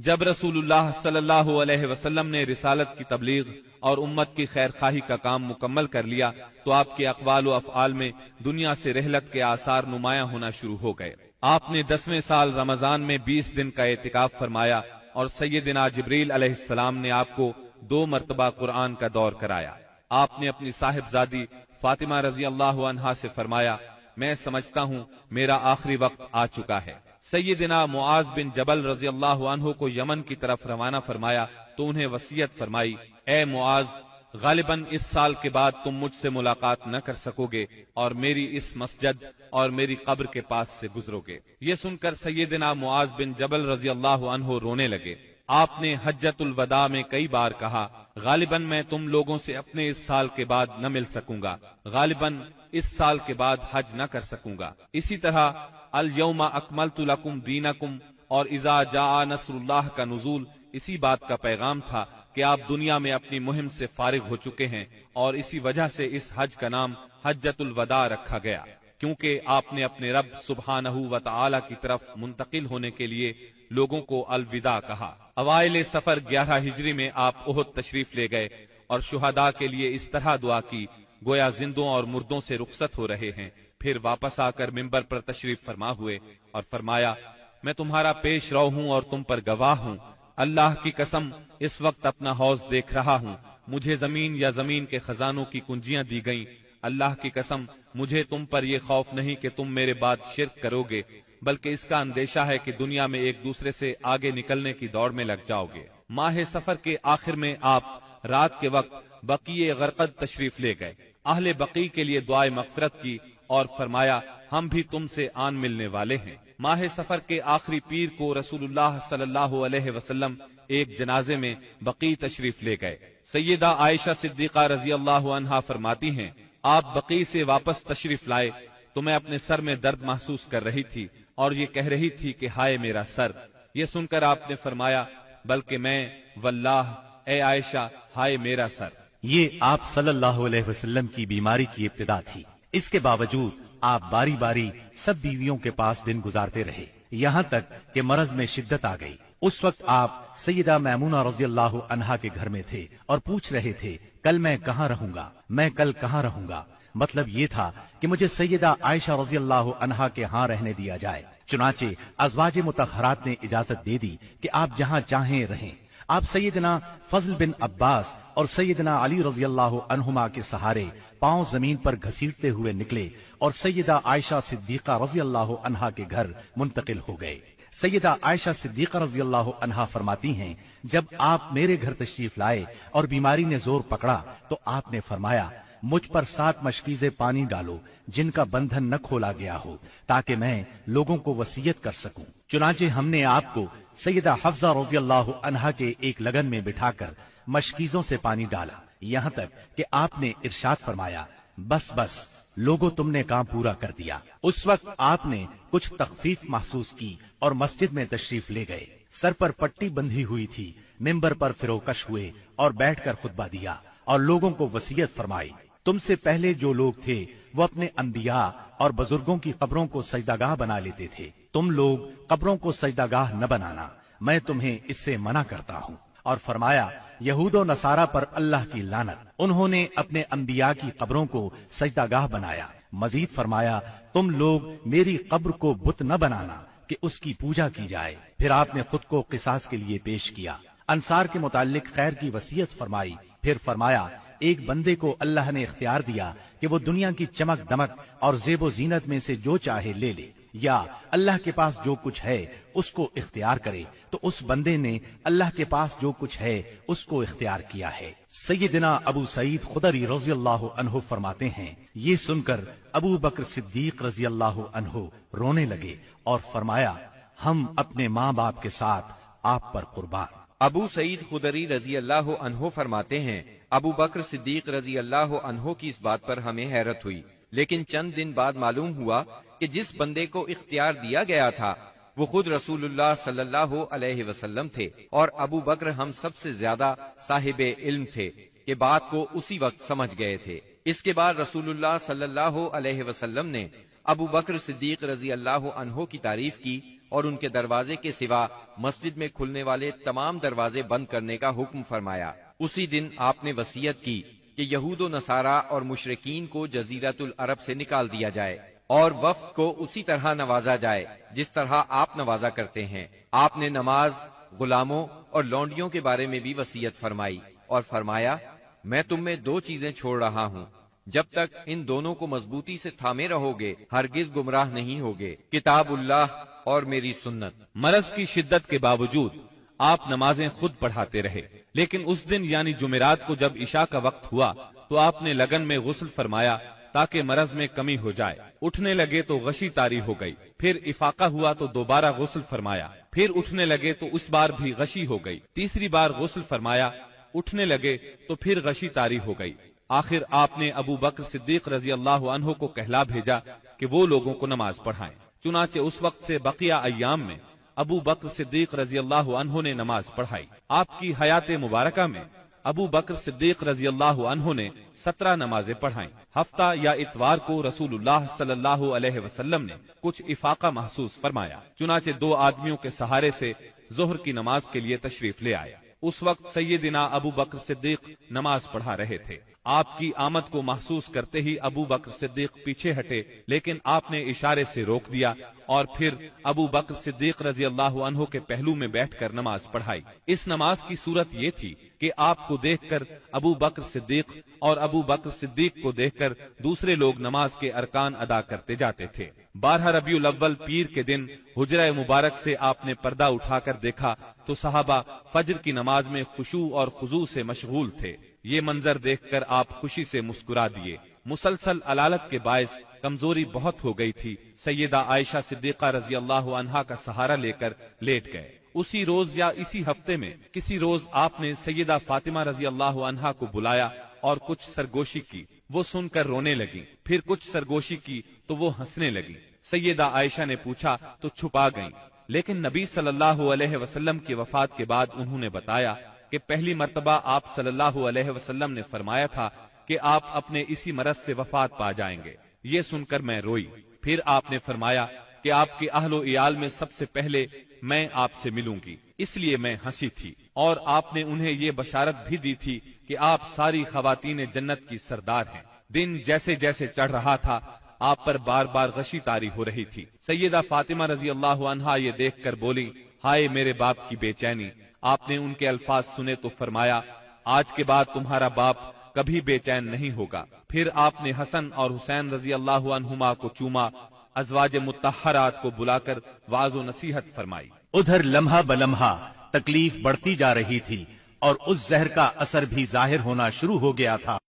جب رسول اللہ صلی اللہ علیہ وسلم نے رسالت کی تبلیغ اور امت کی خیر خواہی کا کام مکمل کر لیا تو آپ کے اقوال و افعال میں دنیا سے رحلت کے آثار نمایاں ہونا شروع ہو گئے۔ آپ نے 10ویں سال رمضان میں 20 دن کا اعتکاف فرمایا اور سیدنا جبریل علیہ السلام نے آپ کو 2 مرتبہ قرآن کا دور کرایا۔ آپ نے اپنی صاحبزادی فاطمہ رضی اللہ عنہا سے فرمایا، میں سمجھتا ہوں میرا آخری وقت آ چکا ہے۔ سیدنا معاذ بن جبل رضی اللہ عنہ کو یمن کی طرف روانہ فرمایا تو انہیں وصیت فرمائی، اے معاذ، غالباً اس سال کے بعد تم مجھ سے ملاقات نہ کر سکو گے اور میری اس مسجد اور میری قبر کے پاس سے گزرو گے۔ یہ سن کر سیدنا معاذ بن جبل رضی اللہ عنہ رونے لگے۔ آپ نے حجۃ الوداع میں کئی بار کہا، غالباً میں تم لوگوں سے اپنے اس سال کے بعد نہ مل سکوں گا، غالباً اس سال کے بعد حج نہ کر سکوں گا۔ اسی طرح الیوم اکملت لکم دینکم اور اذا جاء نصر اللہ کا نزول اسی بات کا پیغام تھا کہ آپ دنیا میں اپنی مہم سے فارغ ہو چکے ہیں، اور اسی وجہ سے اس حج کا نام حجۃ الوداع رکھا گیا، کیونکہ آپ نے اپنے رب سبحانہ و تعالی کی طرف منتقل ہونے کے لیے لوگوں کو الوداع کہا۔ اوائل سفر 11 ہجری میں آپ احد تشریف لے گئے اور شہداء کے لیے اس طرح دعا کی گویا زندوں اور مردوں سے رخصت ہو رہے ہیں۔ پھر واپس آ کر ممبر پر تشریف فرما ہوئے اور فرمایا، میں تمہارا پیش رو ہوں اور تم پر گواہ ہوں، اللہ کی قسم اس وقت اپنا حوض دیکھ رہا ہوں، مجھے زمین یا زمین کے خزانوں کی کنجیاں دی گئیں، اللہ کی قسم مجھے تم پر یہ خوف نہیں کہ تم میرے بعد شرک کرو گے، بلکہ اس کا اندیشہ ہے کہ دنیا میں ایک دوسرے سے آگے نکلنے کی دوڑ میں لگ جاؤ گے۔ ماہ سفر کے آخر میں آپ رات کے وقت بقیع غرقد تشریف لے گئے، اہل بقیع کے لیے دعائے مغفرت کی اور فرمایا، ہم بھی تم سے آن ملنے والے ہیں۔ ماہ سفر کے آخری پیر کو رسول اللہ صلی اللہ علیہ وسلم ایک جنازے میں بقیع تشریف لے گئے۔ سیدہ عائشہ صدیقہ رضی اللہ عنہا فرماتی ہیں، آپ بقیع سے واپس تشریف لائے تو میں اپنے سر میں درد محسوس کر رہی تھی اور یہ کہہ رہی تھی کہ ہائے میرا سر۔ یہ سن کر آپ نے فرمایا، بلکہ میں واللہ اے عائشہ ہائے میرا سر۔ یہ آپ صلی اللہ علیہ وسلم کی بیماری کی ابتدا تھی، اس کے باوجود آپ باری باری سب بیویوں کے پاس دن گزارتے رہے، یہاں تک کہ مرض میں شدت آ گئی۔ اس وقت آپ سیدہ میمونہ رضی اللہ عنہا کے گھر میں تھے اور پوچھ رہے تھے، کل میں کہاں رہوں گا، میں کل کہاں رہوں گا؟ مطلب یہ تھا کہ مجھے سیدہ عائشہ رضی اللہ عنہا کے ہاں رہنے دیا جائے۔ چنانچہ ازواج مطہرات نے اجازت دے دی کہ آپ جہاں چاہیں رہیں۔ آپ سیدنا فضل بن عباس اور سیدنا علی رضی اللہ عنہما کے سہارے پاؤں زمین پر گھسیٹتے ہوئے نکلے اور سیدہ عائشہ صدیقہ رضی اللہ عنہا کے گھر منتقل ہو گئے۔ سیدہ عائشہ صدیقہ رضی اللہ عنہا فرماتی ہیں، جب آپ میرے گھر تشریف لائے اور بیماری نے زور پکڑا تو آپ نے فرمایا، مجھ پر 7 مشکیزیں پانی ڈالو جن کا بندھن نہ کھولا گیا ہو تاکہ میں لوگوں کو وصیت کر سکوں۔ چنانچہ ہم نے آپ کو سیدہ حفصہ رضی اللہ عنہا کے ایک لگن میں بٹھا کر مشکیزوں سے پانی ڈالا، یہاں تک کہ آپ نے ارشاد فرمایا، بس بس لوگوں تم نے کام پورا کر دیا۔ اس وقت آپ نے کچھ تخفیف محسوس کی اور مسجد میں تشریف لے گئے۔ سر پر پٹی بندھی ہوئی تھی، ممبر پر فروکش ہوئے اور بیٹھ کر خطبہ دیا اور لوگوں کو وصیت فرمائی، تم سے پہلے جو لوگ تھے وہ اپنے انبیاء اور بزرگوں کی قبروں کو سجدہ گاہ بنا لیتے تھے، تم لوگ قبروں کو سجدہ گاہ نہ بنانا، میں تمہیں اس سے منع کرتا ہوں۔ اور فرمایا، یہود و نصارہ پر اللہ کی لعنت، انہوں نے اپنے انبیاء کی قبروں کو سجدہ گاہ بنایا۔ مزید فرمایا، تم لوگ میری قبر کو بت نہ بنانا کہ اس کی پوجا کی جائے۔ پھر آپ نے خود کو قصاص کے لیے پیش کیا، انصار کے متعلق خیر کی وصیت فرمائی۔ پھر فرمایا، ایک بندے کو اللہ نے اختیار دیا کہ وہ دنیا کی چمک دمک اور زیب و زینت میں سے جو چاہے لے لے، یا اللہ کے پاس جو کچھ ہے اس کو اختیار کرے، تو اس بندے نے اللہ کے پاس جو کچھ ہے اس کو اختیار کیا ہے۔ سیدنا ابو سعید خدری رضی اللہ عنہ فرماتے ہیں، یہ سن کر ابو بکر صدیق رضی اللہ عنہ رونے لگے اور فرمایا، ہم اپنے ماں باپ کے ساتھ آپ پر قربان۔ ابو سعید خدری رضی اللہ عنہ فرماتے ہیں، ابو بکر صدیق رضی اللہ عنہ کی اس بات پر ہمیں حیرت ہوئی، لیکن چند دن بعد معلوم ہوا کہ جس بندے کو اختیار دیا گیا تھا وہ خود رسول اللہ صلی اللہ علیہ وسلم تھے، اور ابو بکر ہم سب سے زیادہ صاحب علم تھے کہ بات کو اسی وقت سمجھ گئے تھے۔ اس کے بعد رسول اللہ صلی اللہ علیہ وسلم نے ابو بکر صدیق رضی اللہ عنہ کی تعریف کی اور ان کے دروازے کے سوا مسجد میں کھلنے والے تمام دروازے بند کرنے کا حکم فرمایا۔ اسی دن آپ نے وصیت کی کہ یہود و نصارہ اور مشرکین کو جزیرۃ العرب سے نکال دیا جائے اور وفد کو اسی طرح نوازا جائے جس طرح آپ نوازا کرتے ہیں۔ آپ نے نماز، غلاموں اور لونڈیوں کے بارے میں بھی وصیت فرمائی اور فرمایا، میں تم میں دو چیزیں چھوڑ رہا ہوں، جب تک ان دونوں کو مضبوطی سے تھامے رہو گے ہرگز گمراہ نہیں ہوگے، کتاب اللہ اور میری سنت۔ مرض کی شدت کے باوجود آپ نمازیں خود پڑھاتے رہے، لیکن اس دن یعنی جمعرات کو جب عشاء کا وقت ہوا تو آپ نے لگن میں غسل فرمایا تاکہ مرض میں کمی ہو جائے۔ اٹھنے لگے تو غشی طاری ہو گئی، پھر افاقہ ہوا تو دوبارہ غسل فرمایا، پھر اٹھنے لگے تو اس بار بھی غشی ہو گئی، تیسری بار غسل فرمایا، اٹھنے لگے تو پھر غشی طاری ہو گئی۔ آخر آپ نے ابو بکر صدیق رضی اللہ عنہ کو کہلا بھیجا کہ وہ لوگوں کو نماز پڑھائیں۔ چنانچہ اس وقت سے بقیہ ایام میں ابو بکر صدیق رضی اللہ عنہ نے نماز پڑھائی۔ آپ کی حیات مبارکہ میں ابو بکر صدیق رضی اللہ عنہ نے 17 نمازیں پڑھائیں۔ ہفتہ یا اتوار کو رسول اللہ صلی اللہ علیہ وسلم نے کچھ افاقہ محسوس فرمایا، چنانچہ 2 آدمیوں کے سہارے سے ظہر کی نماز کے لیے تشریف لے آئے۔ اس وقت سیدنا ابو بکر صدیق نماز پڑھا رہے تھے۔ آپ کی آمد کو محسوس کرتے ہی ابو بکر صدیق پیچھے ہٹے، لیکن آپ نے اشارے سے روک دیا اور پھر ابو بکر صدیق رضی اللہ عنہ کے پہلو میں بیٹھ کر نماز پڑھائی۔ اس نماز کی صورت یہ تھی کہ آپ کو دیکھ کر ابو بکر صدیق اور ابو بکر صدیق کو دیکھ کر دوسرے لوگ نماز کے ارکان ادا کرتے جاتے تھے۔ 12 ربیع الاول پیر کے دن حجرہ مبارک سے آپ نے پردہ اٹھا کر دیکھا تو صحابہ فجر کی نماز میں خشوع اور خضوع سے مشغول تھے۔ یہ منظر دیکھ کر آپ خوشی سے مسکرا دیے۔ مسلسل علالت کے باعث کمزوری بہت ہو گئی تھی۔ سیدہ عائشہ صدیقہ رضی اللہ عنہا کا سہارا لے کر لیٹ گئے۔ اسی روز یا اسی ہفتے میں کسی روز آپ نے سیدہ فاطمہ رضی اللہ عنہا کو بلایا اور کچھ سرگوشی کی، وہ سن کر رونے لگی، پھر کچھ سرگوشی کی تو وہ ہنسنے لگی۔ سیدہ عائشہ نے پوچھا تو چھپا گئیں، لیکن نبی صلی اللہ علیہ وسلم کی وفات کے بعد انہوں نے بتایا کہ پہلی مرتبہ آپ صلی اللہ علیہ وسلم نے فرمایا تھا کہ آپ اپنے اسی مرض سے وفات پا جائیں گے۔ یہ سن کر میں روئی۔ پھر آپ نے فرمایا کہ آپ کے اہل و عیال میں سب سے پہلے میں آپ سے ملوں گی، اس لیے میں ہنسی تھی، اور آپ نے انہیں یہ بشارت بھی دی تھی کہ آپ ساری خواتین جنت کی سردار ہیں۔ دن جیسے جیسے چڑھ رہا تھا آپ پر بار بار غشی طاری ہو رہی تھی۔ سیدہ فاطمہ رضی اللہ عنہا یہ دیکھ کر بولی، ہائے میرے باپ کی بے چینی۔ آپ نے ان کے الفاظ سنے تو فرمایا، آج کے بعد تمہارا باپ کبھی بے چین نہیں ہوگا۔ پھر آپ نے حسن اور حسین رضی اللہ عنہما کو چوما، ازواج مطہرات کو بلا کر واعظ و نصیحت فرمائی۔ ادھر لمحہ بلمحہ تکلیف بڑھتی جا رہی تھی اور اس زہر کا اثر بھی ظاہر ہونا شروع ہو گیا تھا۔